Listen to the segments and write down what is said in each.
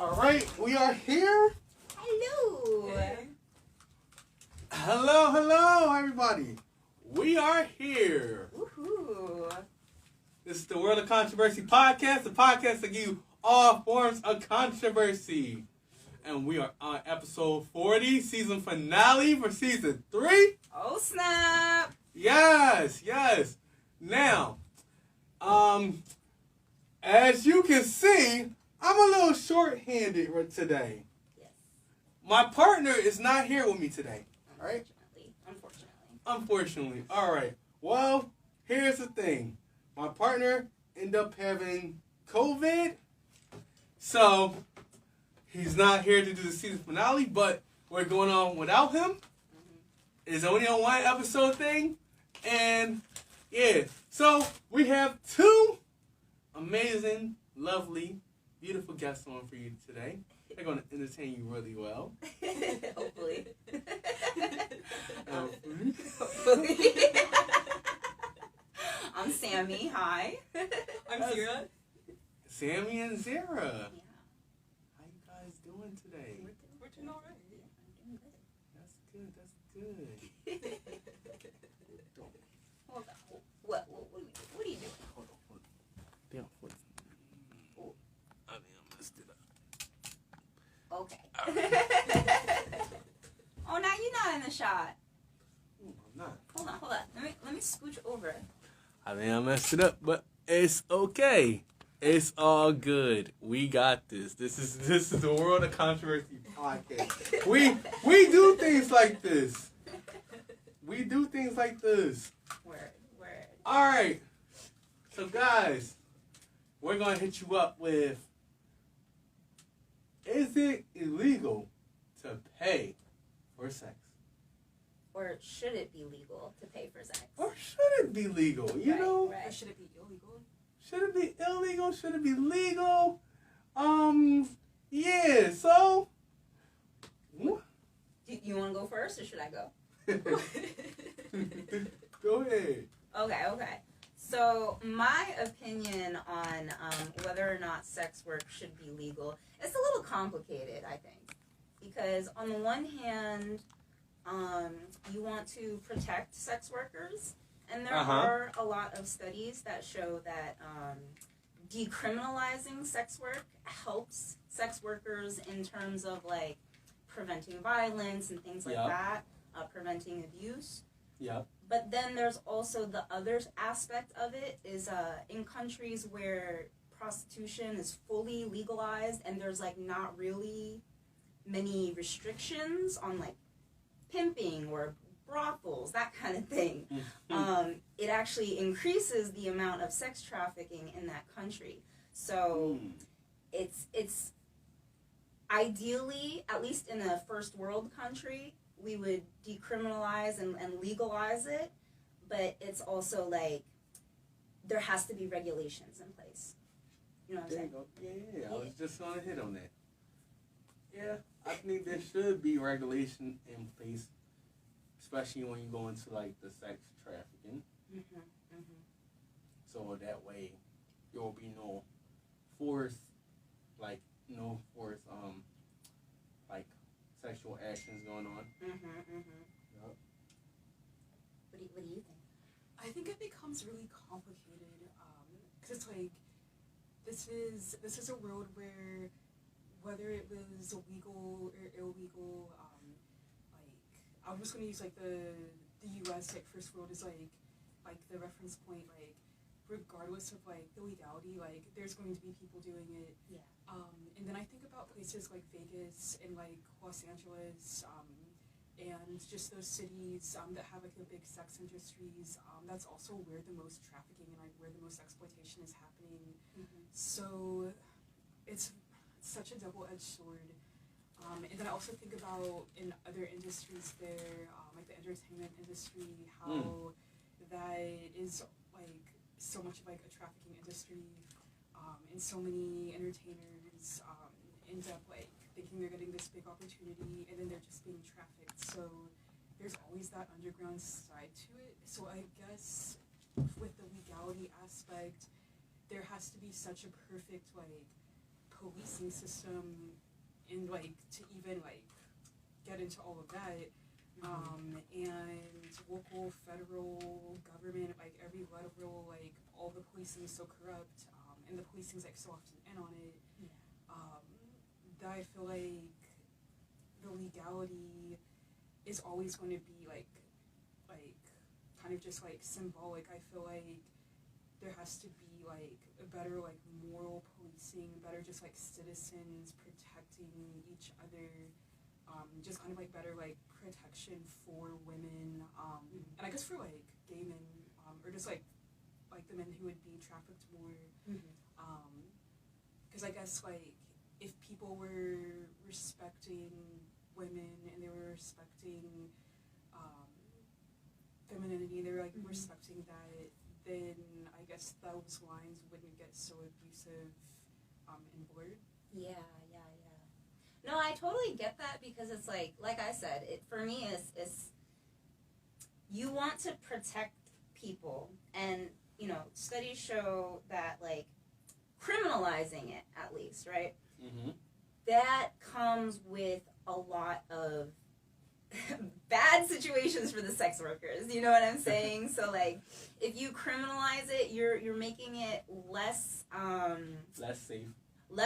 All right, we are here. Hello. Hello, everybody. We are here. Woohoo. This is the World of Controversy podcast, the podcast that gives you all forms of controversy. And we are on episode 40, season finale for season 3. Oh, snap. Yes. Now, as you can see, I'm a little short-handed today. Yes. My partner is not here with me today. All right? Unfortunately. All right. Well, here's the thing. My partner ended up having COVID. So, he's not here to do the season finale, but we're going on without him. It's only a one episode thing. And, yeah. So, we have two amazing, lovely, beautiful guests on for you today. They're going to entertain you really well. Hopefully. Hopefully. I'm Sammy. Hi. I'm Zera. Sammy and Zera. Yeah. How you guys doing today? We're doing all right. I'm doing good. That's good. Hold on. What are you doing? Hold on. Damn, what? I mean, I messed it up. Okay. Oh, now you're not in the shot. Ooh, I'm not. Hold on. Let me scooch over. I mean, I messed it up, but it's okay. It's all good. We got this. This is the World of Controversy podcast. We do things like this. Word. All right. So, guys, we're going to hit you up with, is it illegal to pay for sex? Or should it be legal to pay for sex? Or should it be legal? You know? Right. Or should it be illegal? Should it be illegal? Should it be legal? Yeah, so. Do you want to go first or should I go? Go ahead. Okay. So my opinion on whether or not sex work should be legal, it's a little complicated, I think. Because on the one hand, you want to protect sex workers, and there are a lot of studies that show that decriminalizing sex work helps sex workers in terms of like preventing violence and things like that, preventing abuse. Yep. But then there's also the other aspect of it is in countries where prostitution is fully legalized and there's like not really many restrictions on like pimping or brothels, that kind of thing. It actually increases the amount of sex trafficking in that country. So it's ideally, at least in a first world country, we would decriminalize and legalize it, but it's also like there has to be regulations in place. You know what I'm saying? Yeah, I was just going to hit on that. Yeah, I think there should be regulation in place, especially when you go into like the sex trafficking. So that way there will be no force, like sexual actions going on. Yep. What do you think? I think it becomes really complicated because it's like this is a world where whether it was legal or illegal, like I'm just gonna use like the U.S. like first world is like the reference point, like regardless of like the legality, like there's going to be people doing it. Yeah. And then I think about places like Vegas and like Los Angeles, and just those cities that have like the big sex industries. That's also where the most trafficking and like where the most exploitation is happening. So it's such a double-edged sword. And then I also think about in other industries there, like the entertainment industry, how that is like so much of like a trafficking industry, and so many entertainers end up like thinking they're getting this big opportunity and then they're just being trafficked. So there's always that underground side to it. So I guess with the legality aspect, there has to be such a perfect like police policing system, and like to even like get into all of that. And local, federal, government, like every level, like all the policing is so corrupt, and the policing's like so often in on it. That I feel like the legality is always going to be like kind of just like symbolic. I feel like there has to be like a better like moral policing, better just like citizens protecting each other, just kind of like better like protection for women, and I guess for like gay men, or just like the men who would be trafficked more, because I guess like if people were respecting women and they were respecting femininity, they were like respecting that, then I guess those lines wouldn't get so abusive and blurred. Yeah. No, I totally get that, because it's like I said, it for me is you want to protect people, and you know, studies show that like criminalizing it, at least, right? That comes with a lot of bad situations for the sex workers. You know what I'm saying? So like, if you criminalize it, you're making it less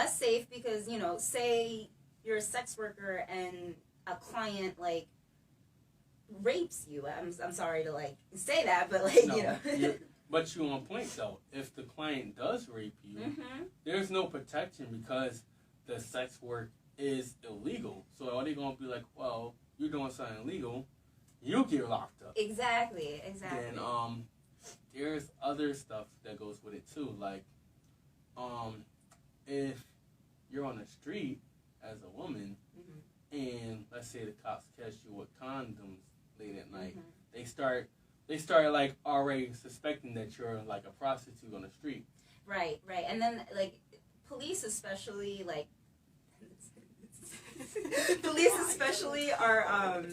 safe, because you know, say you're a sex worker and a client like rapes you. I'm sorry to like say that, but like, no, you know. But you on point though. If the client does rape you, there's no protection, because the sex work is illegal. So are they gonna be like, well, you're doing something illegal, you'll get locked up. Exactly. Then there's other stuff that goes with it too. Like if you're on the street as a woman, and let's say the cops catch you with condoms late at night, they start like already suspecting that you're like a prostitute on the street. Right. And then like police especially like are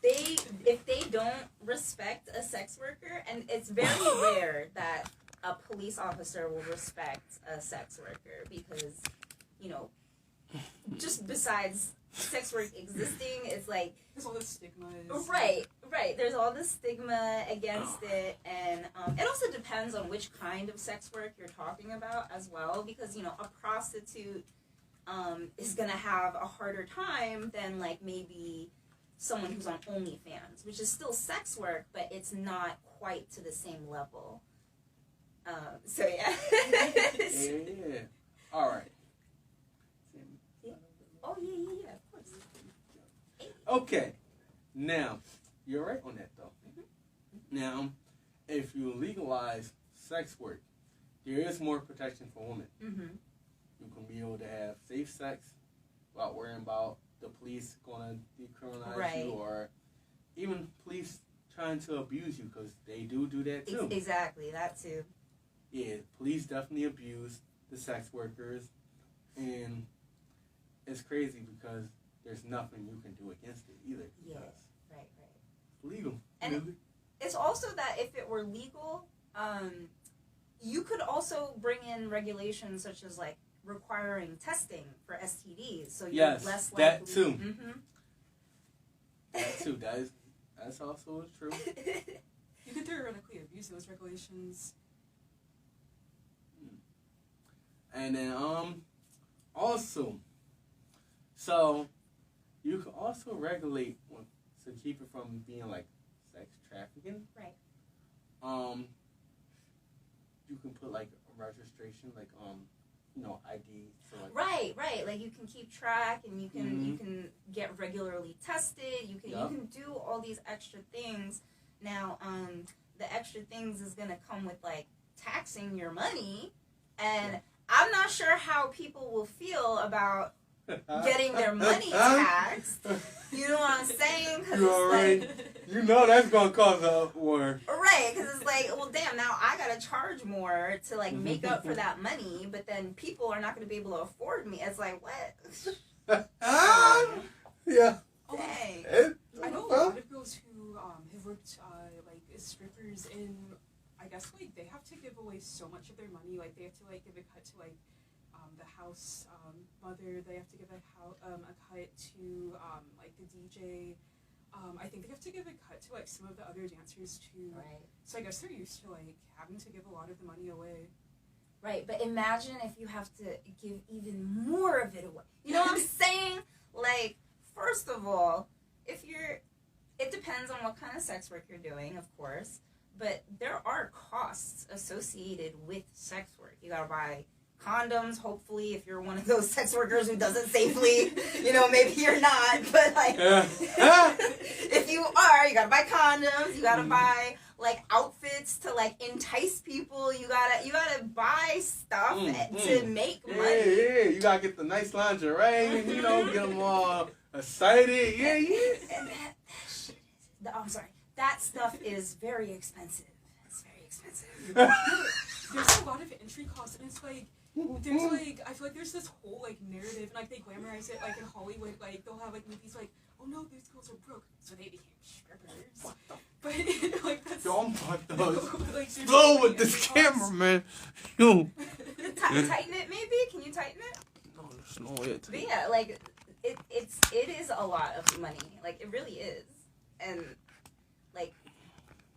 if they don't respect a sex worker, and it's very rare that a police officer will respect a sex worker, because you know, just besides sex work existing, it's like there's all this stigma. Right. There's all this stigma against it, and it also depends on which kind of sex work you're talking about as well, because you know, a prostitute is gonna have a harder time than like maybe someone who's on OnlyFans, which is still sex work, but it's not quite to the same level. So yeah. Yeah. All right. Oh yeah, of course. Okay, now you're right on that though. Now, if you legalize sex work, there is more protection for women. You can be able to have safe sex without worrying about the police going to decriminalize you, or even police trying to abuse you, because they do that too. Exactly, that too. Yeah, police definitely abuse the sex workers, and it's crazy because there's nothing you can do against it either. Yeah, right. It's legal. And it's also that if it were legal, you could also bring in regulations such as like requiring testing for STDs, so you're less likely. That too. That too. That's also true. You could theoretically abuse those regulations. And then also, so you can also regulate to keep it from being like sex trafficking. Right. You can put like a registration, like ID. So like, right. Like you can keep track, and you can get regularly tested. You can do all these extra things. Now, the extra things is gonna come with like taxing your money, and I'm not sure how people will feel about getting their money taxed. You know what I'm saying? You know that's gonna cause a war. Right, because it's like, well, damn, now I gotta charge more to like make up for that money, but then people are not gonna be able to afford me. It's like, what? Yeah. Dang. I know a lot of girls who have worked like as strippers, and I guess like they have to give away so much of their money. Like they have to like give a cut to like the house mother. They have to give a cut to like the DJ. I think they have to give a cut to like some of the other dancers too. Right. So I guess they're used to like having to give a lot of the money away. Right, but imagine if you have to give even more of it away. You know what I'm saying? Like, first of all, it depends on what kind of sex work you're doing, of course, but there are costs associated with sex work. You gotta buy condoms, hopefully, if you're one of those sex workers who does it safely. You know, maybe you're not, but like, if you are, you gotta buy condoms, you gotta buy like outfits to like entice people, you gotta buy stuff to make money. Yeah, you gotta get the nice lingerie, you know, get them all excited, And that shit is, I'm sorry, that stuff is very expensive. It's very expensive. There's a lot of entry costs, and it's like, there's like, I feel like there's this whole like narrative, and like they glamorize it, like in Hollywood, like they'll have like movies like, oh no, these girls are broke, so they became strippers. What the? But like that's. Don't put those. Like, Slow with this camera, man. Yo. Tighten it, maybe? Can you tighten it? No, there's no way to. But yeah, like it is a lot of money. Like it really is. And like,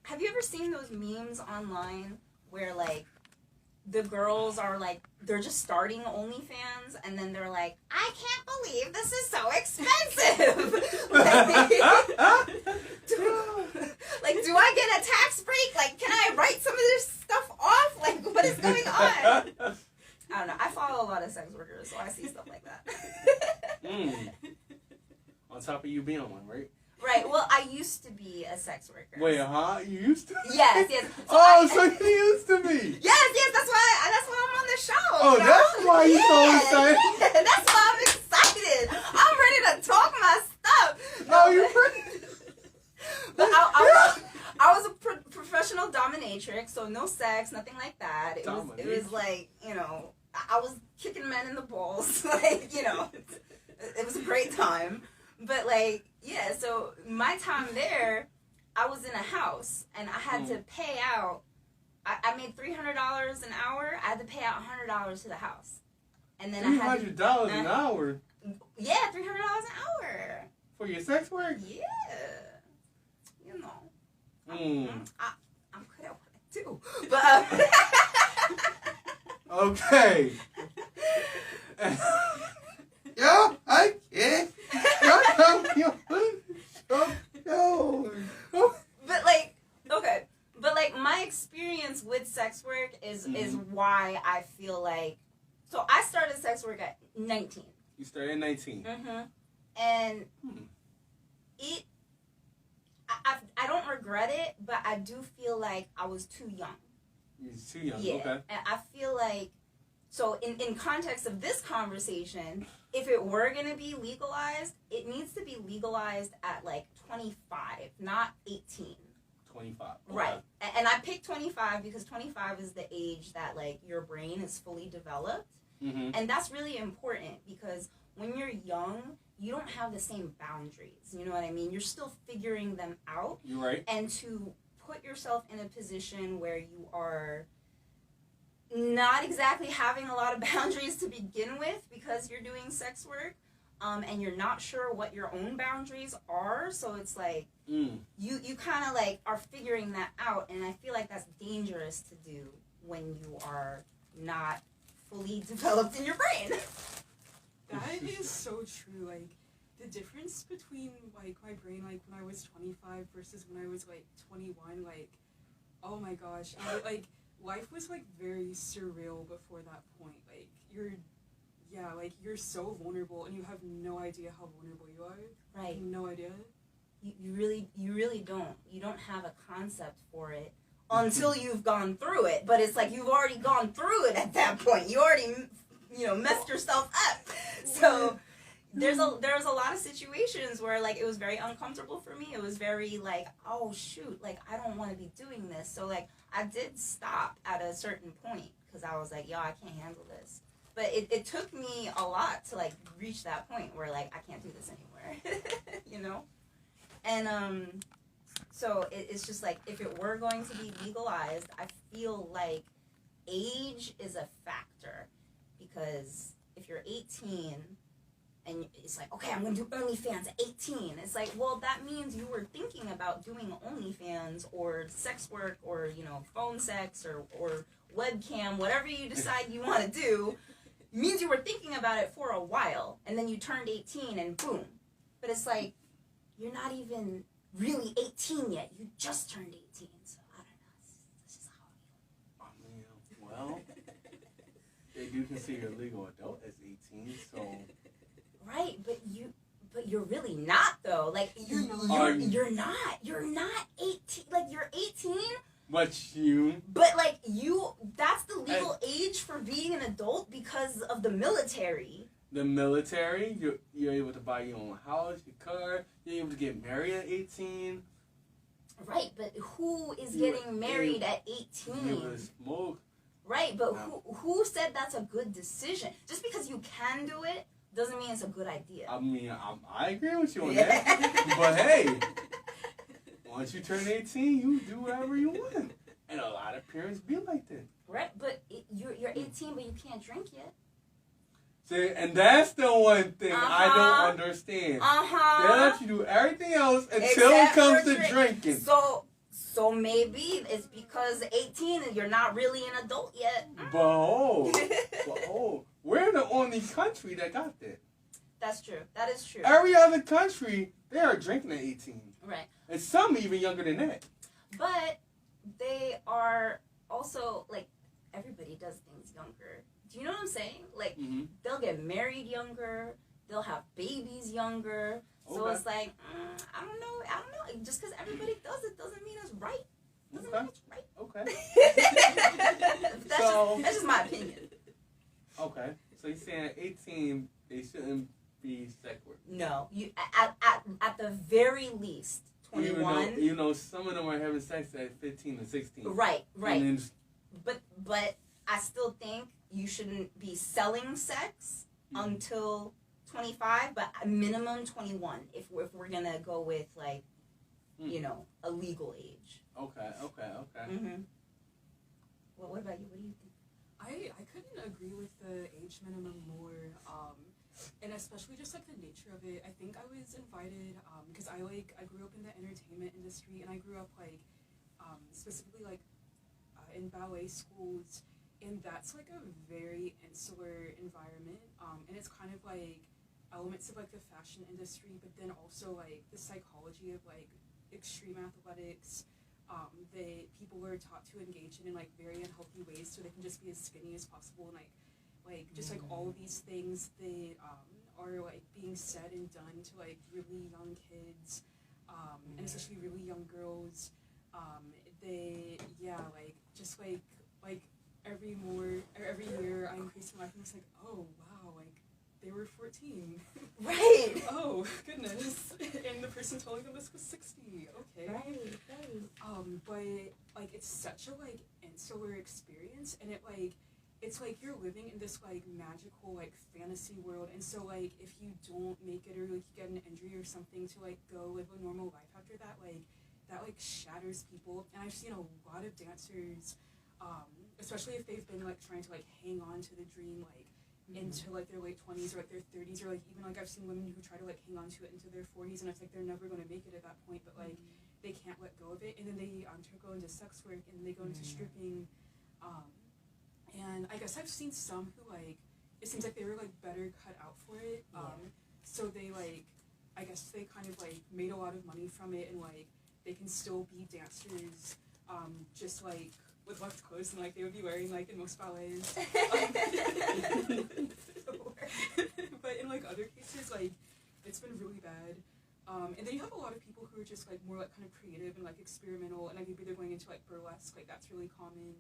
have you ever seen those memes online where like the girls are like, they're just starting OnlyFans, and then they're like, I can't believe this is so expensive. Like, do I get a tax break? Like, can I write some of this stuff off? Like, what is going on? I don't know. I follow a lot of sex workers, so I see stuff like that. On top of you being one, right? Right. Well, I used to be a sex worker. Wait, huh? You used to? Yes. So you used to be? Yes. That's why I'm on the show. Oh, that's why you're so excited. That's why I'm excited. I'm ready to talk my stuff. No, you're pretty. But I was a professional dominatrix, so no sex, nothing like that. It was like, you know, I was kicking men in the balls. Like, you know, it was a great time. But like, yeah, so my time there, I was in a house, and I had to pay out, I made $300 an hour. I had to pay out $100 to the house. And then $300 an hour? Yeah, $300 an hour. For your sex work? Yeah. You know. I'm good at what I do. But, okay. Yeah, I can't. But like, okay. But like, my experience with sex work is why I feel like, so I started sex work at 19. You started at 19. And I don't regret it, but I do feel like I was too young. You're too young, yeah. Okay. And I feel like, so in context of this conversation, if it were going to be legalized, it needs to be legalized at like 25, not 18. 25. Okay. Right. And I picked 25 because 25 is the age that like your brain is fully developed. And that's really important because when you're young, you don't have the same boundaries. You know what I mean? You're still figuring them out. You're right. And to put yourself in a position where you are not exactly having a lot of boundaries to begin with because you're doing sex work, and you're not sure what your own boundaries are, so it's like you kind of like are figuring that out, and I feel like that's dangerous to do when you are not fully developed in your brain. That is so true. Like, the difference between like my brain like when I was 25 versus when I was like 21, like, oh my gosh, like life was like very surreal before that point. Like you're so vulnerable and you have no idea how vulnerable you are. Right. No idea. You really don't. You don't have a concept for it until you've gone through it. But it's like you've already gone through it at that point. You already, messed yourself up. So there's a lot of situations where like it was very uncomfortable for me. It was very like, oh shoot, like I don't want to be doing this. So like I did stop at a certain point because I was like, yo, I can't handle this. But it took me a lot to like reach that point where like I can't do this anymore, And so it's just like if it were going to be legalized, I feel like age is a factor because if you're 18 and it's like, okay, I'm going to do OnlyFans at 18. It's like, well, that means you were thinking about doing OnlyFans or sex work or, you know, phone sex or webcam, whatever you decide you want to do, means you were thinking about it for a while. And then you turned 18 and boom. But it's like, you're not even really 18 yet. You just turned 18. So I don't know. This is how I mean, well, they do consider a legal adult as 18, so... Right, but you're really not though. Like you're not 18. Like you're 18. But like that's the legal age for being an adult because of the military. The military, you're able to buy your own house, your car. You're able to get married at 18. Right, but who is getting married at 18? You would smoke. Right, but who said that's a good decision? Just because you can do it doesn't mean it's a good idea. I mean, I agree with you on that. But hey, once you turn 18, you do whatever you want. And a lot of parents be like that. Right, but you're 18, but you can't drink yet. See, and that's the one thing I don't understand. They let you do everything else until it comes to drinking. So maybe it's because 18 and you're not really an adult yet. But we're the only country that got that. That's true. That is true. Every other country, they are drinking at 18. Right. And some even younger than that. But they are also, like, everybody does things younger. Do you know what I'm saying? Like, they'll get married younger. They'll have babies younger. So it's like, I don't know. Just because everybody does it doesn't mean it's right. Doesn't mean it's right. Okay. That's just my opinion. Okay. So you're saying at 18, they shouldn't be sex work? No. You at the very least, 21. You know, some of them are having sex at 15 or 16. Right. And then, but I still think you shouldn't be selling sex until 25, but minimum 21 if we're gonna go with like, you know, a legal age. Okay. Well, what about you? What do you think? I couldn't agree with the age minimum more, and especially just like the nature of it. I think I was invited because I grew up in the entertainment industry, and I grew up like specifically like in ballet schools, and that's like a very insular environment, and it's kind of like elements of like the fashion industry, but then also like the psychology of like extreme athletics. People were taught to engage in like very unhealthy ways so they can just be as skinny as possible, and like just like all of these things that are like being said and done to like really young kids, and especially really young girls. Every year I increase my life, and it's like, oh wow, like they were 14. Right. Oh goodness. And the person telling them this was 60. Okay. Right. But like it's such a like insular experience, and it's like you're living in this like magical like fantasy world, and so like if you don't make it or like you get an injury or something to like go live a normal life after that, that shatters people. And I've seen a lot of dancers, especially if they've been like trying to like hang on to the dream like into like their late 20s or like their 30s, or like even like I've seen women who try to like hang on to it into their 40s, and it's like they're never going to make it at that point, but like they can't let go of it, and then they go into sex work, and they go into stripping, and I guess I've seen some who like it seems like they were like better cut out for it, so they like I guess they kind of like made a lot of money from it, and like they can still be dancers, just like with less clothes than like they would be wearing like in most ballets. But in like other cases, like it's been really bad. And then you have a lot of people who are just like more like kind of creative and like experimental, and like maybe they're going into like burlesque, like that's really common.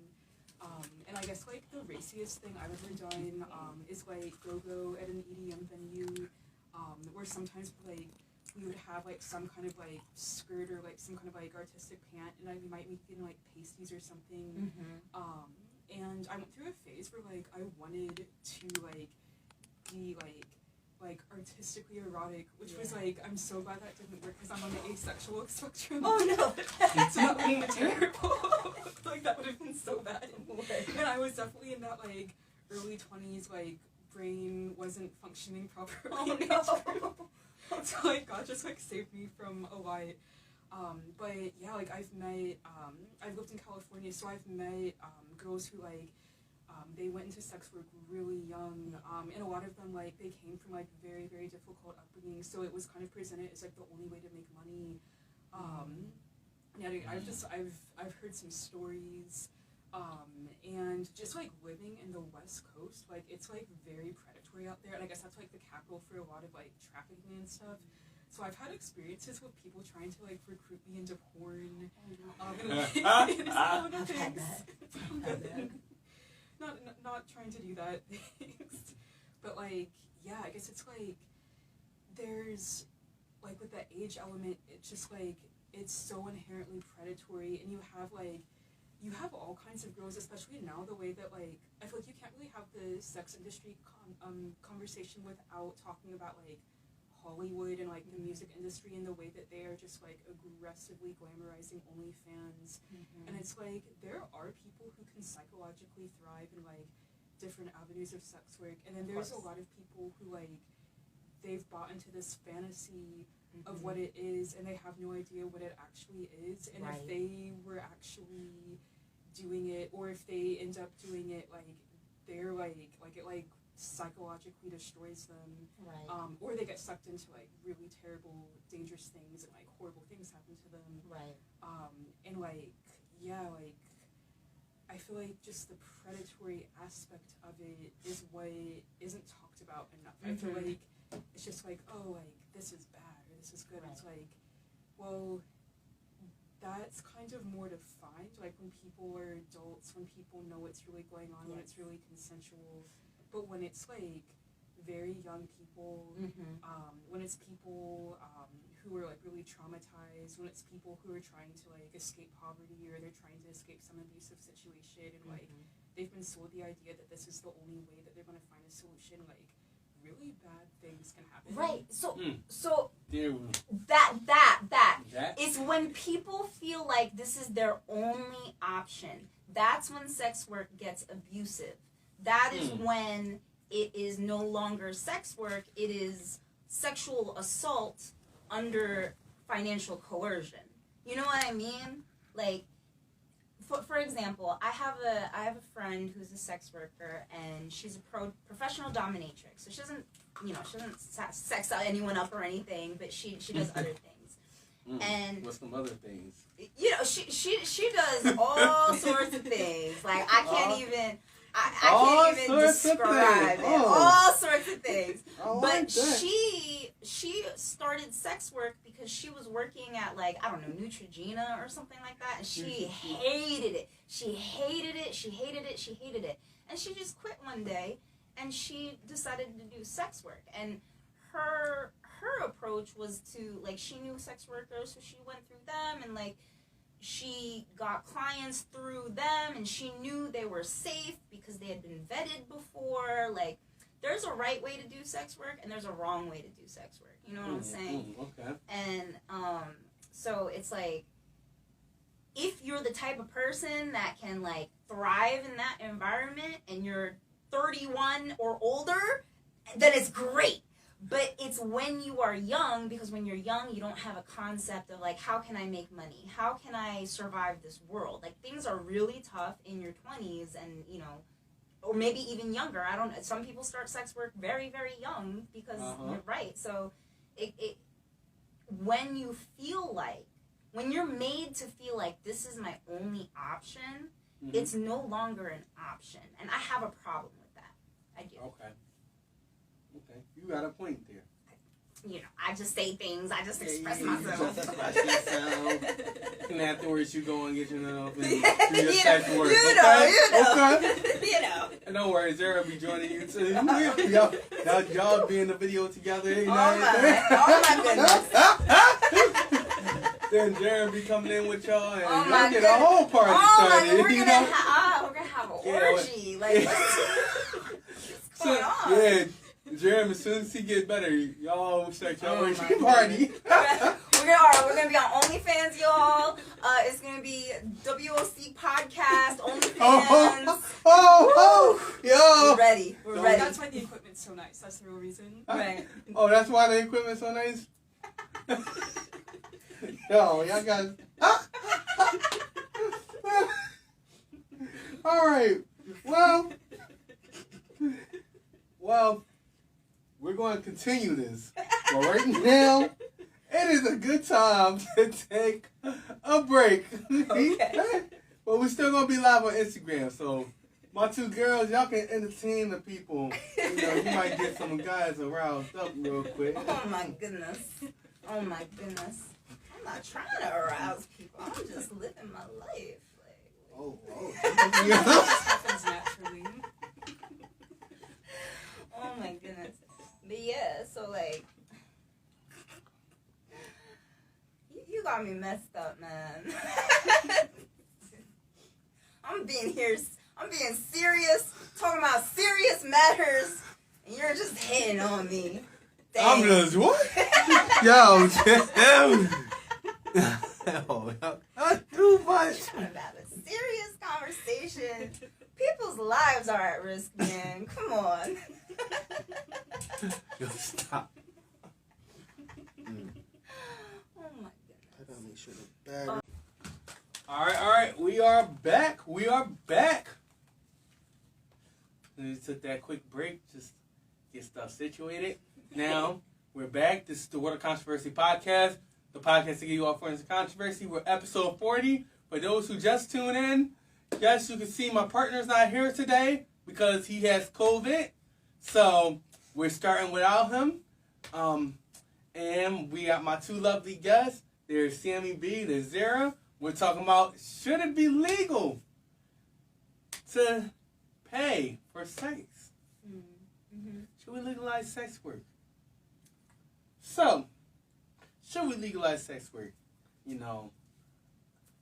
And I guess like the raciest thing I've ever done is like go-go at an EDM venue, where sometimes like we would have like some kind of like skirt or like some kind of like artistic pant, and we might be getting like pasties or something. And I went through a phase where like I wanted to like be like artistically erotic, which was like, I'm so glad that didn't work because I'm on the asexual spectrum. Oh no. So that would have been terrible. Like that would have been so bad. And I was definitely in that like early 20s, like, brain wasn't functioning properly. Oh no. So, like, God just, like, saved me from a lot. But, yeah, like, I've lived in California, so I've met, girls who, like, they went into sex work really young, and a lot of them, like, they came from, like, very, very difficult upbringing, so it was kind of presented as, like, the only way to make money. Yeah, I've heard some stories, and just, like, living in the West Coast, like, it's, like, very predatory out there, and I guess that's, like, the capital for a lot of, like, trafficking and stuff. So I've had experiences with people trying to, like, recruit me into porn, and, like, I've had that. Not trying to do that, thanks. But, like, yeah, I guess it's, like, there's, like, with the age element, it's just, like, it's so inherently predatory, and you have all kinds of girls, especially now, the way that, like, I feel like you can't really have the sex industry conversation without talking about, like, Hollywood and, like, the music industry and the way that they are just, like, aggressively glamorizing OnlyFans. And it's, like, there are people who can psychologically thrive in, like, different avenues of sex work. And then there's a lot of people who, like, they've bought into this fantasy of what it is, and they have no idea what it actually is. And if they were actually doing it, or if they end up doing it, like, they're, like it, like, psychologically destroys them, or they get sucked into, like, really terrible, dangerous things, and, like, horrible things happen to them. And, like, yeah, like, I feel like just the predatory aspect of it is what isn't talked about enough. I feel like it's just like, oh, like, this is bad, or this is good. It's like, well, that's kind of more defined, like, when people are adults, when people know what's really going on, when it's really consensual. But when it's, like, very young people, when it's people who are, like, really traumatized, when it's people who are trying to, like, escape poverty, or they're trying to escape some abusive situation, and, like, they've been sold the idea that this is the only way that they're going to find a solution, like, really bad things can happen. So that is when people feel like this is their only option. That's when sex work gets abusive. That is when it is no longer sex work, it is sexual assault under financial coercion. You know what I mean? Like, for example, I have a friend who's a sex worker, and she's a professional dominatrix. So she doesn't sex anyone up or anything, but she does other things. And what's some other things? You know, she does all sorts of things. Like, I can't even describe it. All sorts of things. But she started sex work because she was working at, like, I don't know, Neutrogena or something like that, and she hated it. She hated it. And she just quit one day, and she decided to do sex work. And her approach was to, like, she knew sex workers, so she went through them, and, like, she got clients through them, and she knew they were safe because they had been vetted before. Like, there's a right way to do sex work, and there's a wrong way to do sex work. You know what I'm saying? Okay. And so it's like, if you're the type of person that can, like, thrive in that environment, and you're 31 or older, then it's great. But it's when you are young, because when you're young, you don't have a concept of, like, how can I make money? How can I survive this world? Like, things are really tough in your 20s, and, you know, or maybe even younger. I don't know. Some people start sex work very, very young because you're right. So when you feel like, when you're made to feel like this is my only option, it's no longer an option. And I have a problem with that. I do. Okay. You got a point there. You know, I just say things. I just express myself. And afterwards, you go and get yourself and do your sex work. You know. You know. And don't worry, Zera will be joining you too. Y'all be in the video together. You know my goodness. Then Zera be coming in with y'all, and y'all get a whole party started. We're gonna have an orgy. Like, what's going on? Yeah. Jeremy, as soon as he gets better, y'all sex, y'all party. We're We're gonna be on OnlyFans, y'all. It's gonna be WOC podcast, OnlyFans. Yo. We're ready. We're No, ready. that's why the equipment's so nice. That's the real reason. Right. Oh, that's why the equipment's so nice? Yo, y'all guys. All right. Well, we're going to continue this. But right now, it is a good time to take a break. Okay. But we're still going to be live on Instagram. So, my two girls, y'all can entertain the people. You know, you might get some guys aroused up real quick. Oh my goodness. I'm not trying to arouse people. I'm just living my life. Oh. It just happens naturally. Oh my goodness. But yeah, so like, you got me messed up, man. I'm being serious, talking about serious matters, and you're just hitting on me. Dang. I'm just what? Yo, that's too much. Trying to have a serious conversation. People's lives are at risk, man. Come on. Yo, stop. Oh my goodness. I gotta make sure the battery. All right. We are back. We took that quick break, just get stuff situated. Now we're back. This is the World of Controversy podcast, the podcast to give you all forms of controversy. We're episode 40. For those who just tuned in, yes, you can see my partner's not here today because he has COVID. So we're starting without him. And we got my two lovely guests. There's Sammy B, there's Zera. We're talking about, should it be legal to pay for sex? Mm-hmm. Should we legalize sex work? So, should we legalize sex work? You know,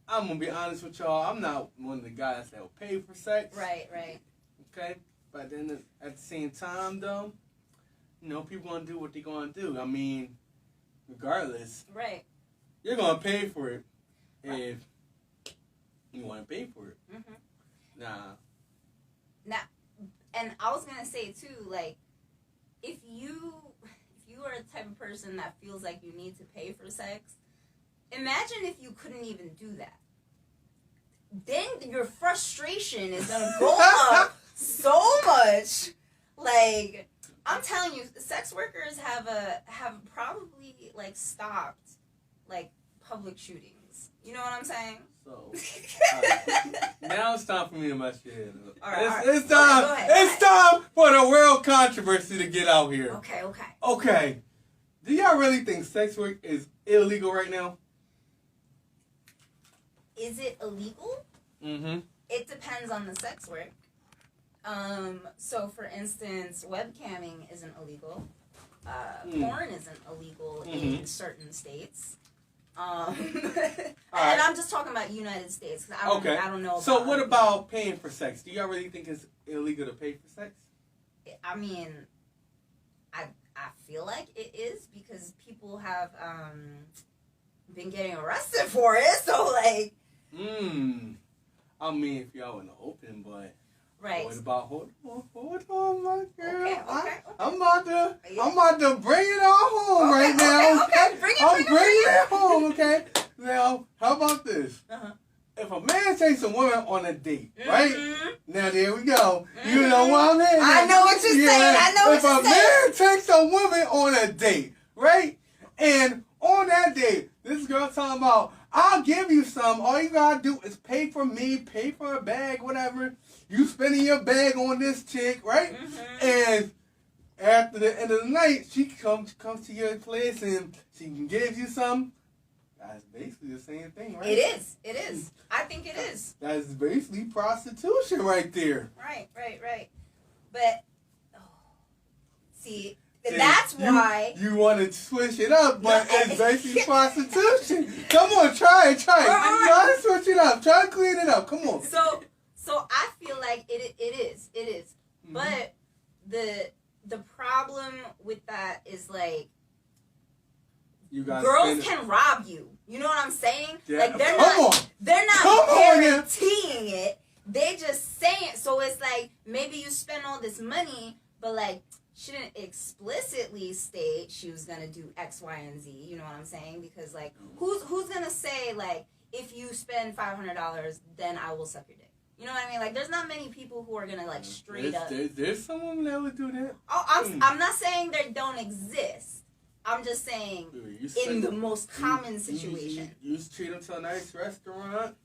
I'm going to be honest with y'all. I'm not one of the guys that will pay for sex. Right. Okay? But then at the same time, though, you know, people going to do what they're going to do. I mean, regardless. Right. You're going to pay for it if you want to pay for it. Mm-hmm. Nah. Now, and I was gonna say too, like, if you are the type of person that feels like you need to pay for sex, imagine if you couldn't even do that. Then your frustration is gonna go up so much. Like, I'm telling you, sex workers have probably like stopped like public shootings. You know what I'm saying? So, now it's time for me to mess your head up. All right. It's time. Go ahead. It's time for the world controversy to get out here. Okay. Do y'all really think sex work is illegal right now? Is it illegal? Mm-hmm. It depends on the sex work. So for instance, webcamming isn't illegal. Porn isn't illegal in certain states. And I'm just talking about United States because I don't know. So what about paying for sex? Do y'all really think it's illegal to pay for sex? I mean, I feel like it is because people have been getting arrested for it. So like. I mean, if y'all in the open, but. Right. What about hold on, my girl? Okay. I'm about to bring it all home right now. Okay. I'm bringing it home. Okay. Now, how about this? Uh-huh. If a man takes a woman on a date, right? Mm-hmm. Now there we go. You know what I'm saying? I know what you're saying. If a man takes a woman on a date, right? And on that date, this girl talking about, I'll give you some. All you gotta do is pay for me, pay for a bag, whatever. You spending your bag on this chick, right? Mm-hmm. And after the end of the night, she comes to your place and she can give you some. That's basically the same thing, right? It is. I think it is. That's basically prostitution right there. Right. But, see, that's why... You want to switch it up, but it's basically prostitution. Come on, try it. Try to switch it up. Try to clean it up. Come on. So I feel like it is. Mm-hmm. But the problem with that is like You got girls can rob you. You know what I'm saying? Yeah. Like they're Come not on, guaranteeing it. They just saying. So it's like maybe you spend all this money, but like she didn't explicitly state she was gonna do X, Y, and Z. You know what I'm saying? Because like who's gonna say like if you spend $500, then I will suck your dick. You know what I mean? Like, there's not many people who are gonna like straight up. There's some women that would do that. Oh, I'm not saying they don't exist. I'm just saying in the most common situation. You treat them to a nice restaurant.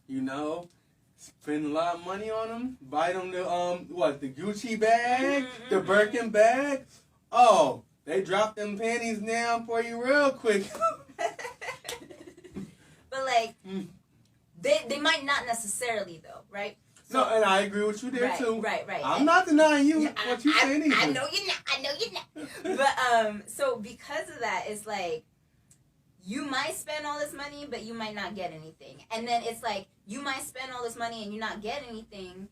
You know, spend a lot of money on them. Buy them the Gucci bag, the Birkin bag. Oh, they drop them panties down for you real quick. But like, they might not necessarily though, right? So, no, and I agree with you there too. Right. I'm not denying you what you saying either. I know you're not. But so because of that, it's like you might spend all this money, but you might not get anything. And then it's like you might spend all this money and you not get anything,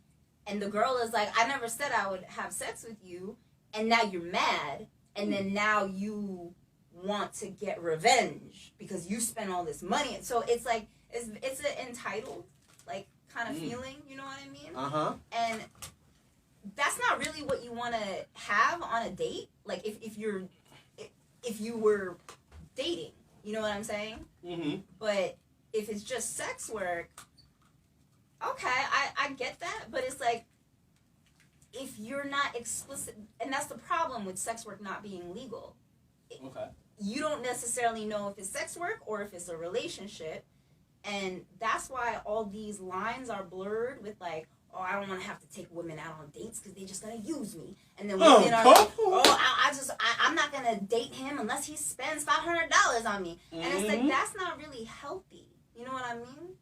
and the girl is like, I never said I would have sex with you, and now you're mad, and then now you want to get revenge because you spent all this money. So it's like it's an entitled like kind of feeling, you know what I mean? And that's not really what you want to have on a date. Like if you were dating, you know what I'm saying? But if it's just sex work, okay, I get that, but it's like if you're not explicit, and that's the problem with sex work not being legal. Okay. You don't necessarily know if it's sex work or if it's a relationship. And that's why all these lines are blurred with like, oh, I don't want to have to take women out on dates because they're just going to use me. And then women are like, I'm not going to date him unless he spends $500 on me. And it's like, that's not really healthy. You know what I mean?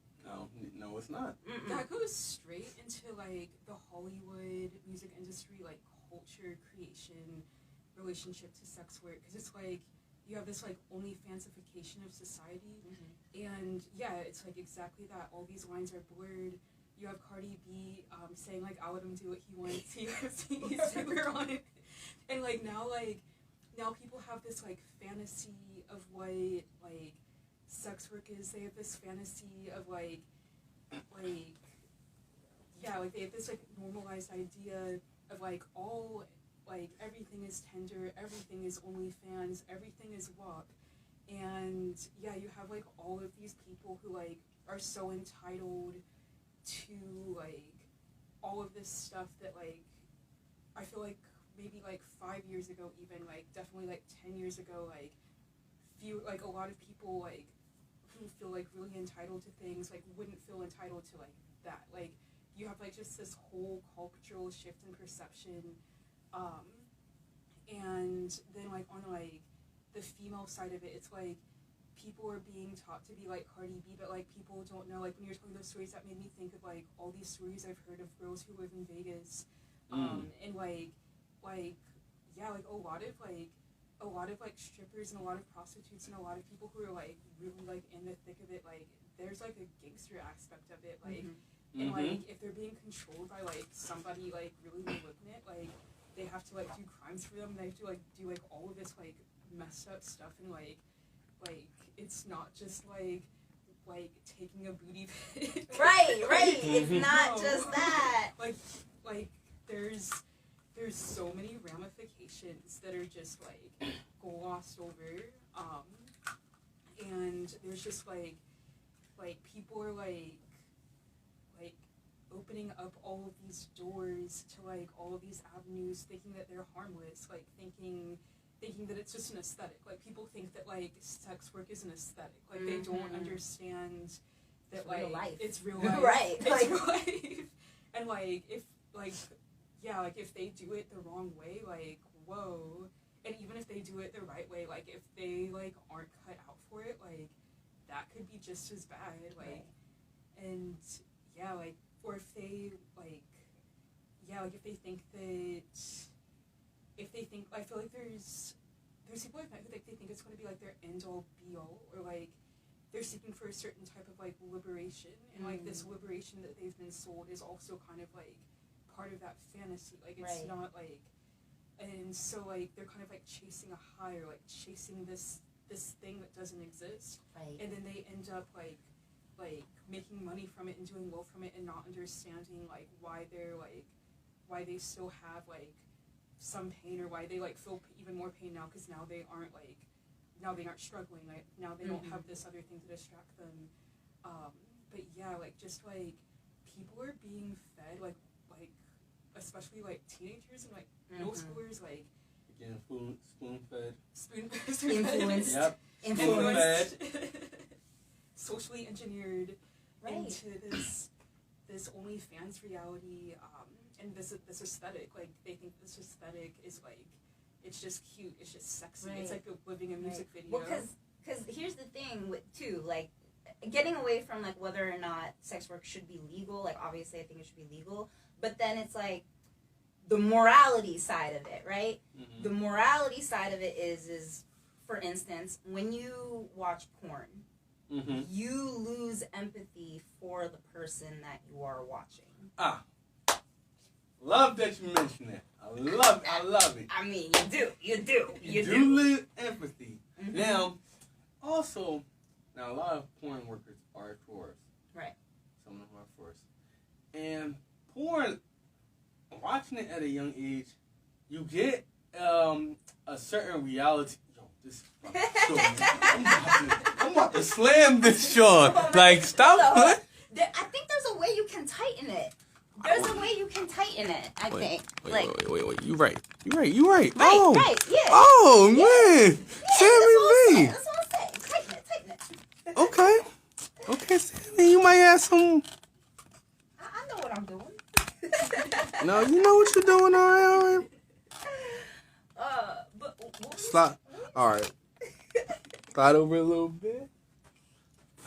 No, it's not. That goes straight into like the Hollywood music industry, like culture creation relationship to sex work. Because it's like, you have this like only fancification of society, and yeah, it's like exactly that. All these lines are blurred. You have Cardi B saying like, "I'll let him do what he wants." He has Taylor on it, and like now people have this like fantasy of what like sex work is. They have this fantasy of like yeah, like they have this like normalized idea of like all. Like, everything is Tinder, everything is OnlyFans, everything is WAP. And, yeah, you have, like, all of these people who, like, are so entitled to, like, all of this stuff that, like, I feel like maybe, like, 5 years ago even, like, definitely, like, 10 years ago, like, a lot of people, like, who feel, like, really entitled to things, like, wouldn't feel entitled to, like, that. Like, you have, like, just this whole cultural shift in perception. And then like on like the female side of it, it's like people are being taught to be like Cardi B, but like people don't know, like when you're telling those stories, that made me think of like all these stories I've heard of girls who live in Vegas, and like yeah, like a lot of like strippers and a lot of prostitutes and a lot of people who are like really like in the thick of it, like there's like a gangster aspect of it, like and like if they're being controlled by like somebody like really malignant, like they have to like do crimes for them. They have to like do like all of this like messed up stuff, and like it's not just like taking a booty pic. Right. It's not just that. Like there's so many ramifications that are just like glossed over. And there's just like people are like opening up all of these doors to like all of these avenues, thinking that they're harmless, like thinking that it's just an aesthetic. Like people think that like sex work is an aesthetic. Like they don't understand that it's like real life. It's real life. Right. It's real life. And like if they do it the wrong way, like whoa. And even if they do it the right way, like if they like aren't cut out for it, like that could be just as bad. Like and yeah, like or if they if they think I feel like there's people I've met who like they think it's going to be like their end all be all, or like they're seeking for a certain type of like liberation, and like this liberation that they've been sold is also kind of like part of that fantasy. Like it's not like, and so like they're kind of like chasing a high, or like chasing this this thing that doesn't exist, Right. and then they end up like making money from it and doing well from it, and not understanding like why they still have like some pain, or why they like feel even more pain now, because now they aren't struggling, like now they don't have this other thing to distract them. But yeah, like just like people are being fed like especially like teenagers and like middle schoolers, like Again, spoon fed. Influenced. Yep. Influenced. Socially engineered Right. into this OnlyFans reality, and this aesthetic. Like they think this aesthetic is like, it's just cute, it's just sexy. Right. It's like living a music video. Well, because here's the thing with too, like getting away from like whether or not sex work should be legal. Like obviously, I think it should be legal, but then it's like the morality side of it, right? Mm-hmm. The morality side of it is for instance, when you watch porn, Mm-hmm. you lose empathy for the person that you are watching. Love that you mentioned that. I love it. I mean, you do. You do lose empathy. Mm-hmm. Now, also, a lot of porn workers are tourists. Right. Some of them are tourists. And porn, watching it at a young age, you get a certain reality. Yo, this I'm about to slam this, Sean. Like, stop. I think there's a way you can tighten it. There's a way you can tighten it, I think. Wait. You right. Right, Oh. right, yeah. Oh, man. Yeah, Sammy B. that's what I'm saying. Tighten it. Okay. Okay, Sammy, you might have some. I know what I'm doing. No, you know what you're doing, all right. But what Slide. All right. Slide over a little bit.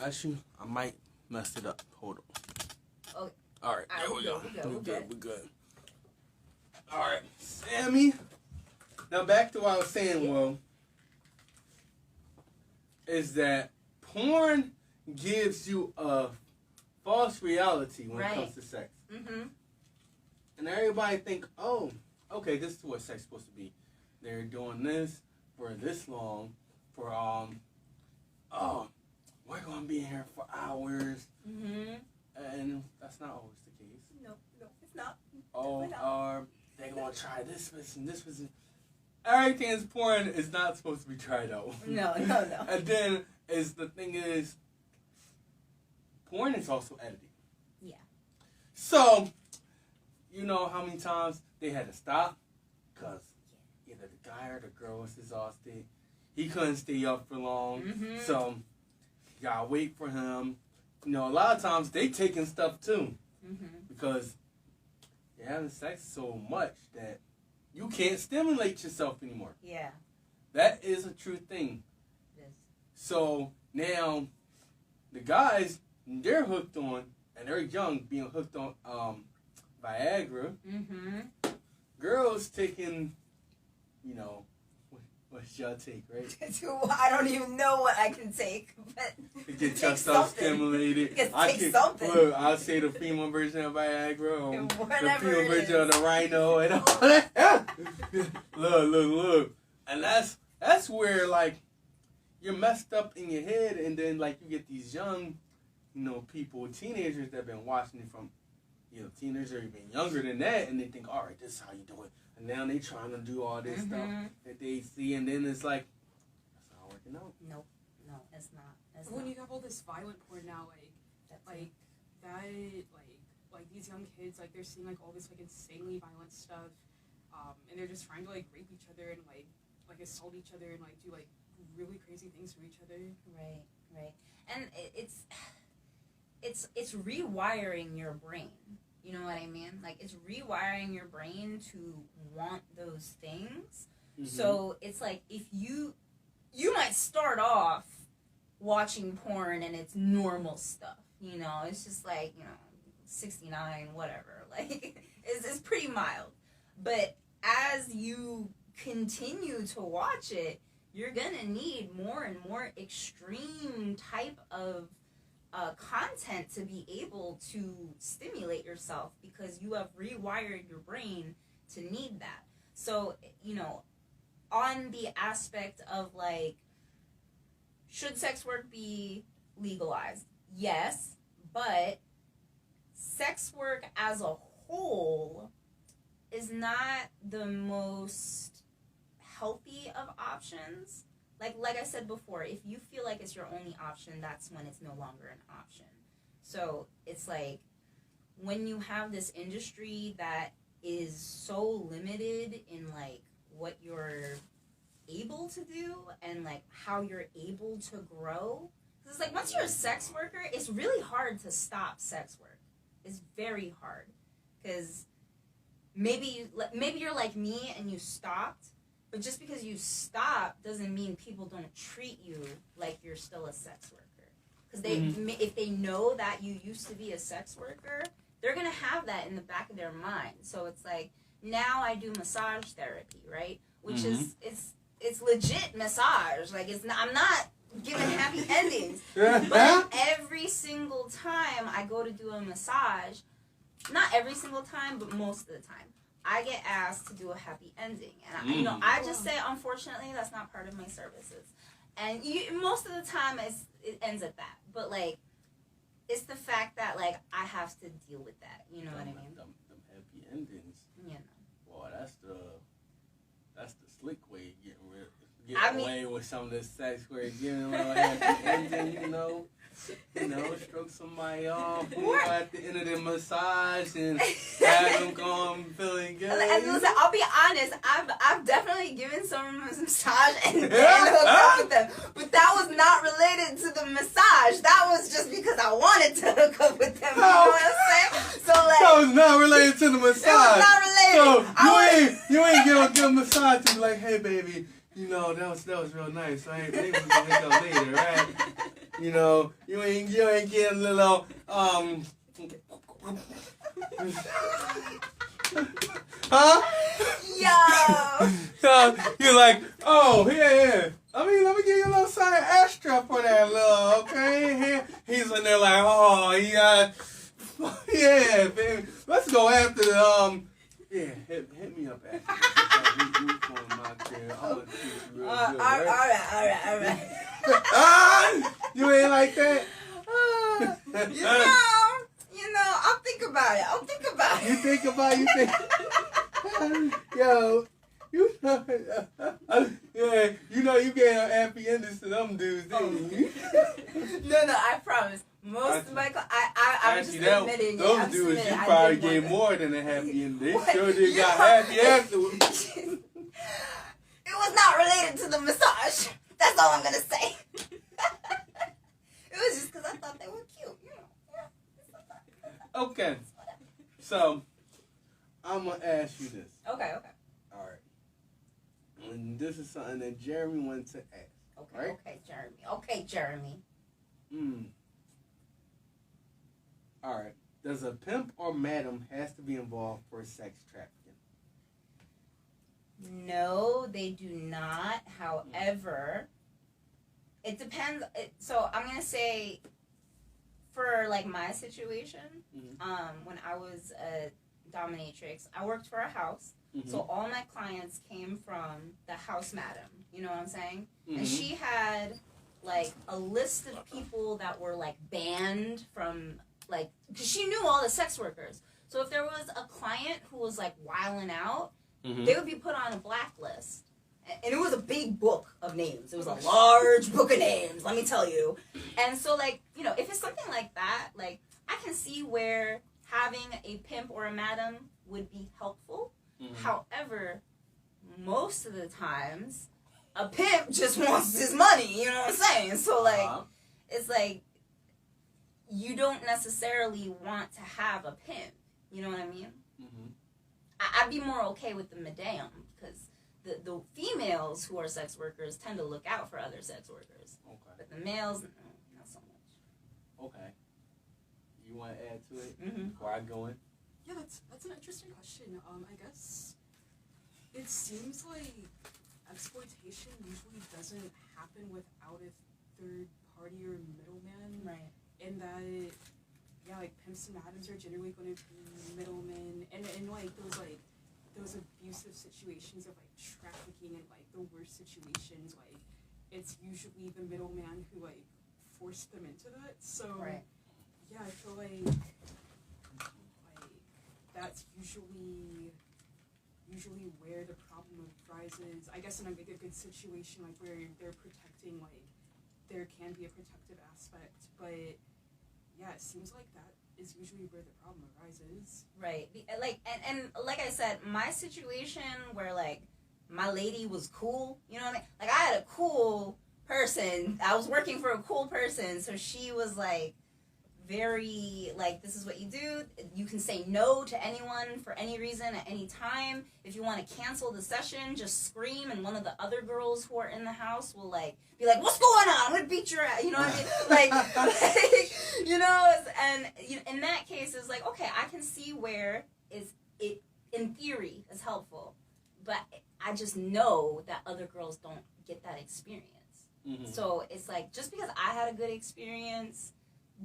Actually, I might mess it up. Hold on. Okay. All right, there we go. We're Good. All right, Sammy. Now back to what I was saying, Will, is that porn gives you a false reality when it comes to sex. Mm-hmm. And everybody think, oh, okay, this is what sex is supposed to be. They're doing this for this long, for we're gonna be in here for hours, and that's not always the case. No, it's not. Oh, they're gonna try this and this was. Everything is porn is not supposed to be tried out. No. And then the thing is, porn is also editing. Yeah. So, you know how many times they had to stop because either the guy or the girl was exhausted. He couldn't stay up for long, so you gotta wait for him. You know, a lot of times they taking stuff too because you're having sex so much that you can't stimulate yourself anymore. Yeah. That is a true thing. It is. So now the guys, they're hooked on, and they're young, being hooked on Viagra. Girls taking, you know, what's your take, right? I don't even know what I can take, but To get take your stuff something. stimulated. Take something. Look, I'll say the female version of Viagra, or the Whatever female it version is. of the Rhino, and all that. Look. And that's where, like, you're messed up in your head, and then, like, you get these young, you know, people, teenagers that have been watching it from, you know, teenagers or even younger than that, and they think, all right, this is how you do it. And now they trying to do all this stuff that they see, and then it's like, that's not working out. No, it's not. When you have all this violent porn now, these young kids, like, they're seeing, like, all this, like, insanely violent stuff, and they're just trying to, like, rape each other and, like assault each other and, like, do, like, really crazy things to each other. Right. And it's rewiring your brain. You know what I mean? Like, it's rewiring your brain to want those things. So it's like, if you might start off watching porn and it's normal stuff, you know, it's just like, you know, 69, whatever, like, it's pretty mild. But as you continue to watch it, you're gonna need more and more extreme type of content to be able to stimulate yourself, because you have rewired your brain to need that. So, you know, on the aspect of, like, should sex work be legalized? Yes, but sex work as a whole is not the most healthy of options. Like I said before, if you feel like it's your only option, that's when it's no longer an option. So it's like when you have this industry that is so limited in like what you're able to do and like how you're able to grow. Because it's like once you're a sex worker, it's really hard to stop sex work. It's very hard because maybe you're like me and you stopped, but just because you stop doesn't mean people don't treat you like you're still a sex worker. Because if they know that you used to be a sex worker, they're gonna have that in the back of their mind. So it's like now I do massage therapy, right? Which is it's legit massage. Like I'm not giving happy endings, but every single time I go to do a massage, not every single time, but most of the time, I get asked to do a happy ending, and I just say, unfortunately, that's not part of my services. And most of the time, it ends at that. But like, it's the fact that like I have to deal with that. You know what I mean? Them happy endings. You know. Well, that's the slick way of getting away with some of this sex where giving a little happy ending, you know, stroke somebody off at the end of the massage and have them going feeling good. And listen, I'll be honest, I've definitely given some massage and then hooked up with them, but that was not related to the massage. That was just because I wanted to hook up with them. You know what I'm saying? So like, that was not related to the massage. It was not related. So you ain't give a massage to be like, hey baby, you know that was real nice. Right? Maybe we're gonna hook up later, right? You know, you ain't getting a little huh? Yo. So you're like, oh yeah. I mean, let me give you a little side extra for that little, okay? He's in there like, oh, yeah, baby. Let's go after the yeah, hit me up after. You from my crib. I'm gonna treat you real good. All right. You ain't like that? You know, I'll think about it. You think yo, yeah, you gave happy endings to them dudes, didn't you? No, I promise. Most of my I'm just admitting those it. dudes, you probably gave more than a happy ending. They sure did got happy afterwards. It was not related to the massage. That's all I'm gonna say. It was just because I thought they were cute, you know. Yeah. Okay, so I'm gonna ask you this. Okay. All right. And this is something that Jeremy wanted to ask. Okay, right? Okay, Jeremy. All right. Does a pimp or madam has to be involved for sex trafficking? No, they do not. However, it depends. So I'm gonna say, for like my situation, when I was a dominatrix, I worked for a house. So all my clients came from the house madam. You know what I'm saying? And she had like a list of people that were like banned from like, because she knew all the sex workers. So if there was a client who was like wilding out, they would be put on a blacklist. And it was a big book of names. It was a large book of names, let me tell you. And so like, you know, if it's something like that, like I can see where having a pimp or a madam would be helpful. However, most of the times, a pimp just wants his money, you know what I'm saying? So like, it's like, you don't necessarily want to have a pimp, you know what I mean? I'd be more okay with the madam, because the females who are sex workers tend to look out for other sex workers. Okay. But the males, not so much. Okay. You want to add to it before I go in? Yeah, that's an interesting question. I guess it seems like exploitation usually doesn't happen without a third party or middleman. Right. And that, yeah, like pimps and madams are generally going to be middlemen, and like those abusive situations of like trafficking and like the worst situations, like it's usually the middleman who like forced them into that. So Right. yeah, I feel like that's usually where the problem arises. I guess in a good situation, like where they're protecting, like there can be a protective aspect, but yeah, it seems like that is usually where the problem arises. Right. Like and like I said, my situation where like my lady was cool, you know what I mean? Like I had a cool person. I was working for a cool person, so she was like very like, this is what you do. You can say no to anyone for any reason at any time. If you want to cancel the session, just scream, and one of the other girls who are in the house will like be like, "What's going on? I'm gonna beat your ass." You know what I mean? Like you know. And in that case, it's like, okay, I can see where it in theory is helpful, but I just know that other girls don't get that experience. Mm-hmm. So it's like, just because I had a good experience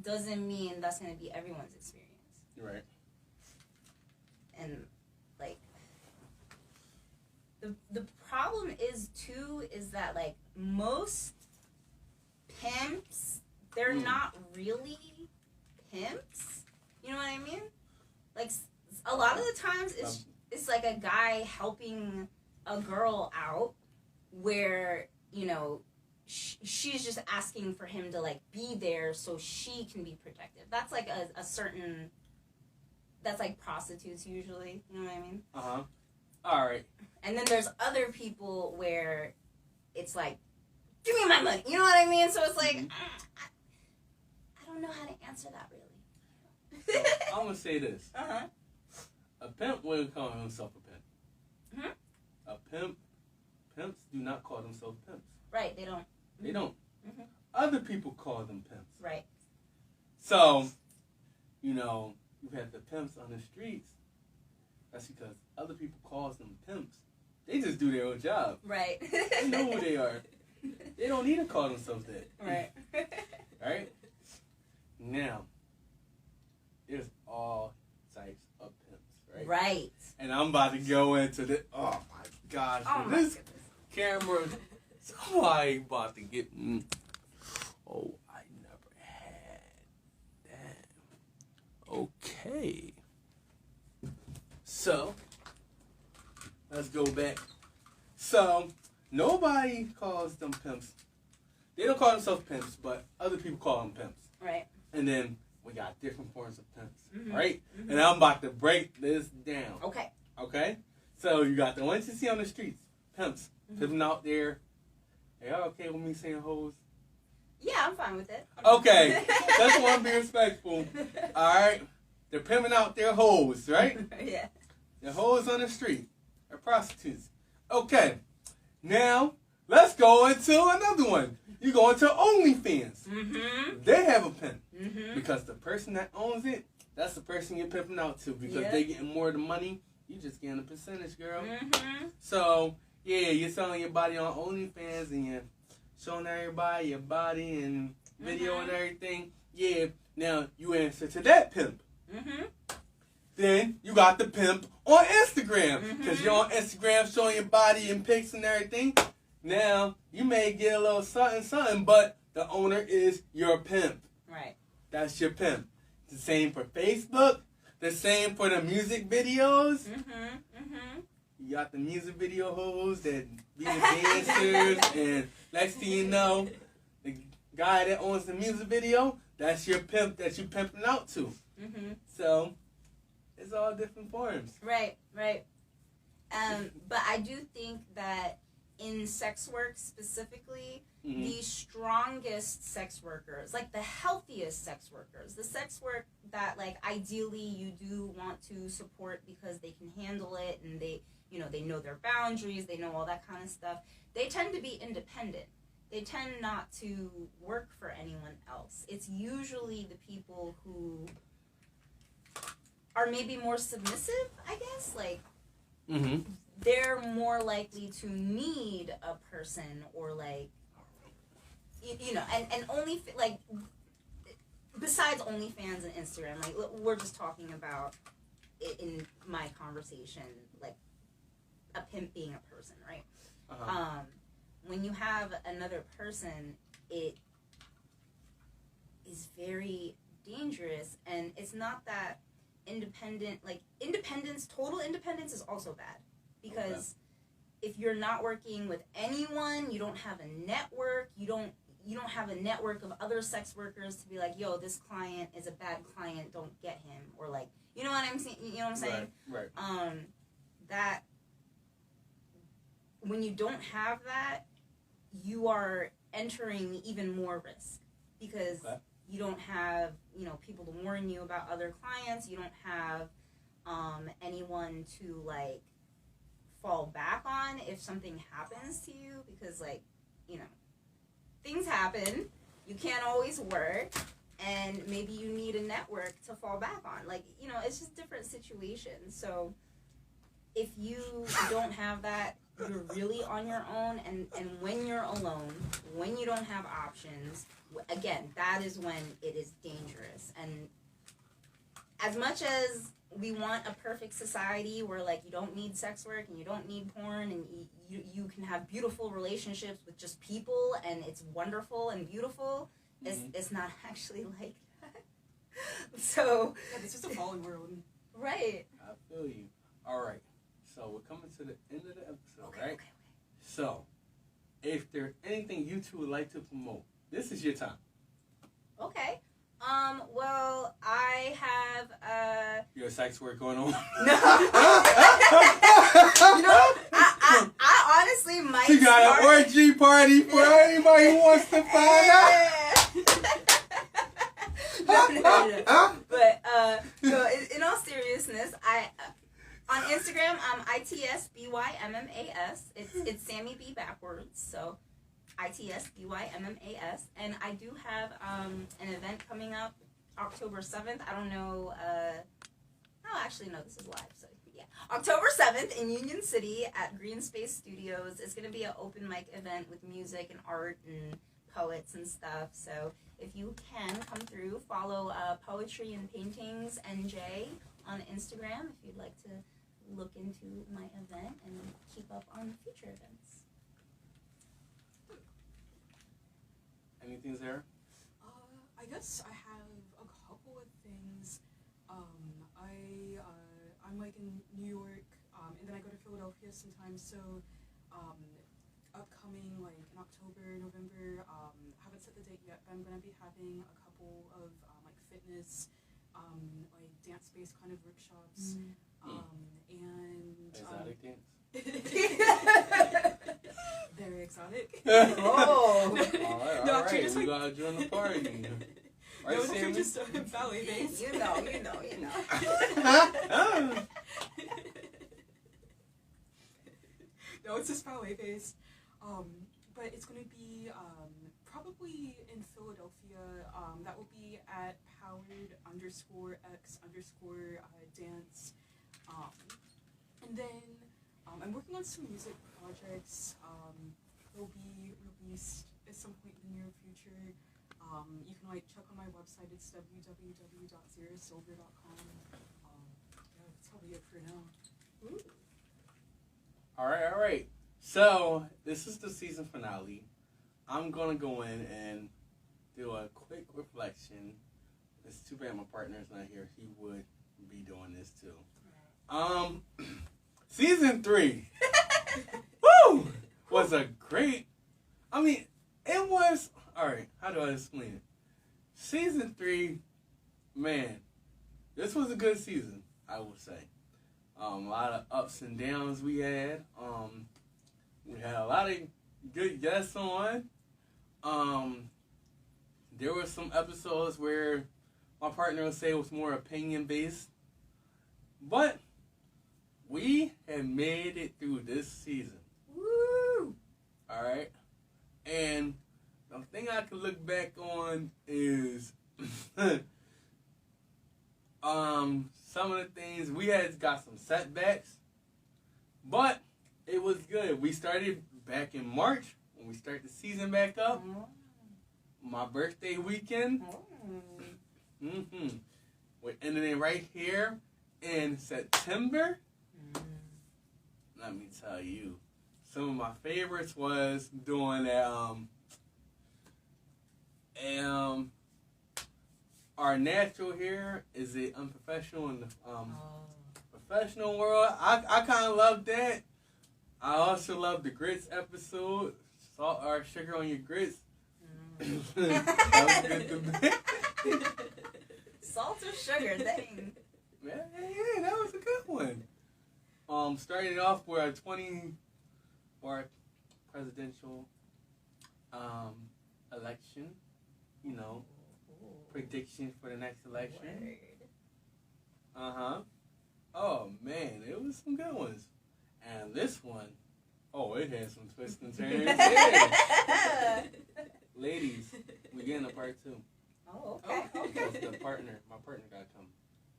doesn't mean that's going to be everyone's experience. Right. And like the problem is that like most pimps, they're not really pimps. You know what I mean? Like a lot of the times it's like a guy helping a girl out where, you know, she's just asking for him to like be there so she can be protected. That's like a certain, that's like prostitutes usually, you know what I mean? All right. And then there's other people where it's like, give me my money, you know what I mean? So it's like, I don't know how to answer that really. So, I'm gonna say this. A pimp wouldn't call himself a pimp. Pimps do not call themselves pimps. Right, they don't. They don't. Other people call them pimps. Right. So, you know, you have the pimps on the streets. That's because other people call them pimps. They just do their own job. Right. They know who they are. They don't need to call themselves that. Right. Right? Now, there's all types of pimps, right? Right. And I'm about to go into the, oh my gosh, Oh my this goodness. camera, so I about to get, oh, I never had that. Okay. So, let's go back. So, nobody calls them pimps. They don't call themselves pimps, but other people call them pimps. Right. And then we got different forms of pimps, right? And I'm about to break this down. Okay. Okay? So you got the ones you see on the streets, pimps, pimping out there. Are y'all okay with me saying hoes? Yeah, I'm fine with it. Okay. That's why I'm being respectful. Alright? They're pimping out their hoes, right? Yeah. The hoes on the street. They're prostitutes. Okay. Now, let's go into another one. You go into OnlyFans. They have a pimp. Because the person that owns it, that's the person you're pimping out to. Because they getting more of the money, you just getting a percentage, girl. So, yeah, you're selling your body on OnlyFans and you're showing everybody your body and video and everything. Yeah, now you answer to that pimp. Then you got the pimp on Instagram. Because you're on Instagram showing your body and pics and everything. Now, you may get a little something, but the owner is your pimp. Right. That's your pimp. The same for Facebook. The same for the music videos. You got the music video hoes that be the dancers. And next thing you know, the guy that owns the music video, that's your pimp that you pimping out to. So, it's all different forms. Right, right. But I do think that in sex work specifically, the strongest sex workers, like the healthiest sex workers, the sex work that like ideally you do want to support because they can handle it and they, you know, they know their boundaries, they know all that kind of stuff. They tend to be independent. They tend not to work for anyone else. It's usually the people who are maybe more submissive, I guess, like they're more likely to need a person or like, you know, and only like besides OnlyFans and Instagram, like we're just talking about it in my conversation, like a pimp being a person, right? When when you have another person, it is very dangerous, and it's not that total independence is also bad, because if you're not working with anyone, you don't have a network, you don't have a network of other sex workers to be like, yo, this client is a bad client, don't get him, or like, you know what I'm saying? You know what I'm saying? Right. That when you don't have that, you are entering even more risk, because you don't have, people to warn you about other clients. You don't have anyone to like fall back on if something happens to you, because things happen. You can't always work, and maybe you need a network to fall back on. It's just different situations. So if you don't have that, you're really on your own, and when you're alone, when you don't have options, again, that is when it is dangerous. And as much as we want a perfect society where you don't need sex work and you don't need porn, and you can have beautiful relationships with just people, and it's wonderful and beautiful, it's not actually like that. So this is a fallen world. Right. I feel you. All right. So we're coming to the end of the episode, Okay, right? okay. So, if there's anything you two would like to promote, this is your time. Okay. Well, I have Your sex work going on? No. I honestly might. She got an orgy party for anybody who wants to find out. No. But so in all seriousness, I on Instagram I'm ITSBYMMAS. It's Sammy B backwards, so ITSBYMMAS, and I do have an event coming up October 7th. I don't know. Actually, no, this is live, so yeah. October 7th in Union City at Green Space Studios. It's going to be an open mic event with music and art and poets and stuff. So if you can come through, follow Poetry and Paintings NJ on Instagram if you'd like to look into my event and keep up on future events. Anything, Zara? I guess I have a couple of things. I'm in New York, and then I go to Philadelphia sometimes. So, upcoming in October, November. Haven't set the date yet, but I'm gonna be having a couple of fitness, dance-based kind of workshops, and Exotic dance. very exotic. All right. No, actually, just we gotta join the party. Right, no, Sammy? just ballet based. You know. No, it's just ballet based. But it's gonna be probably in Philadelphia. That will be at powered_x_dance. And then I'm working on some music projects. They'll be released at some point in the near future. You can check on my website. It's www.zerasilver.com. That's probably it for now. Ooh. All right. So, this is the season finale. I'm going to go in and do a quick reflection. It's too bad my partner's not here. He would be doing this too. Season 3. Woo! Was a great... it was... Alright, how do I explain it? Season 3, man, this was a good season, I would say. A lot of ups and downs we had. We had a lot of good guests on. There were some episodes where my partner would say it was more opinion-based. But we have made it through this season. Woo! Alright? And the thing I can look back on is some of the things we had got some setbacks, but it was good. We started back in March when we start the season back up. My birthday weekend. We're ending it right here in September. Let me tell you, some of my favorites was doing that. Our natural hair is it unprofessional in the professional world. I kind of love that. I also love the grits episode. Salt or sugar on your grits. That was good to me. Salt or sugar, dang. Yeah, that was a good one. Started off with our presidential election. You know, prediction for the next election. Oh man, it was some good ones. And this one, it had some twists and turns. Yeah. Ladies, we getting a part 2. Oh, okay. Because my partner gotta come.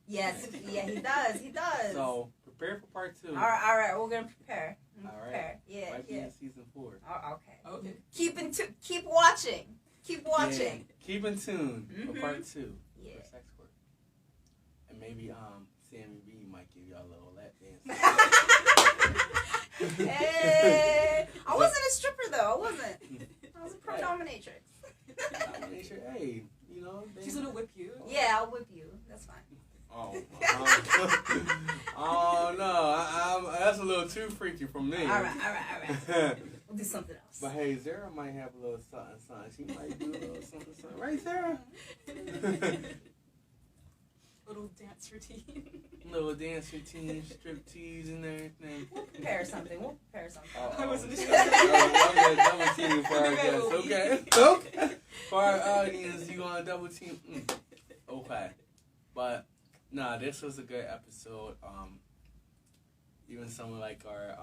Yes, yeah, he does. So prepare for part 2. All right, we're gonna prepare. All right. Prepare. Yeah, Might be in season 4. Okay. Okay. Keep watching. Keep watching. Yeah. Keep in tune for part 2 Yeah. for sex work. And maybe Sammy B might give y'all a little lap dance. Hey, I wasn't a stripper though. I wasn't. I was a pro dominatrix. Hey, you know. She's gonna whip you. Yeah, I'll whip you. That's fine. Oh no, that's a little too freaky for me. All right. We'll do something else. But hey, Zera might have a little something. She might do a little something. Right, Zera? Little dance routine. Little dance routine, strip tease and everything. We'll prepare something. I wasn't double team for our guests. Okay. For our audience, you want to double team? Okay. But nah, this was a good episode. Even some of like our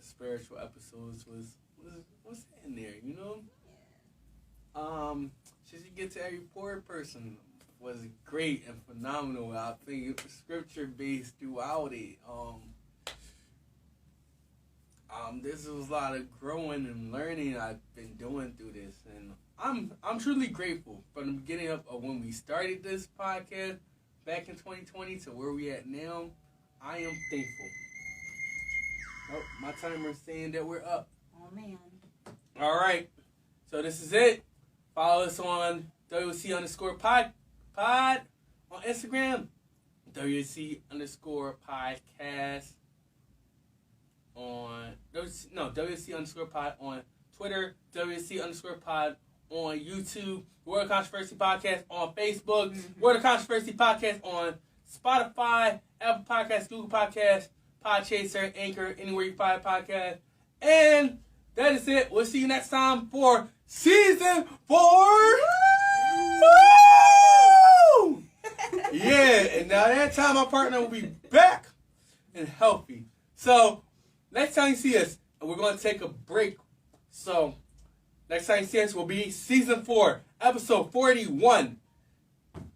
spiritual episodes was in there, you know. Should you get to every poor person was great and phenomenal. I think scripture based throughout it. This was a lot of growing and learning I've been doing through this, and I'm truly grateful from the beginning of when we started this podcast back in 2020 to where we at now. I am thankful. Oh, my timer's saying that we're up. Oh man. All right, so this is it. Follow us on WC_pod on Instagram, WC_podcast on WC_pod on Twitter, WC_pod on YouTube, Word of Controversy Podcast on Facebook, Word of Controversy Podcast on Spotify, Apple Podcasts, Google Podcasts, Podchaser, Anchor, anywhere you find podcasts. And that is it. We'll see you next time for season 4. Woo! Yeah, and now that time my partner will be back and healthy. So next time you see us, and we're going to take a break. So next time you see us will be season 4, episode 41.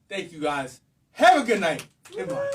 Thank you guys. Have a good night. Goodbye.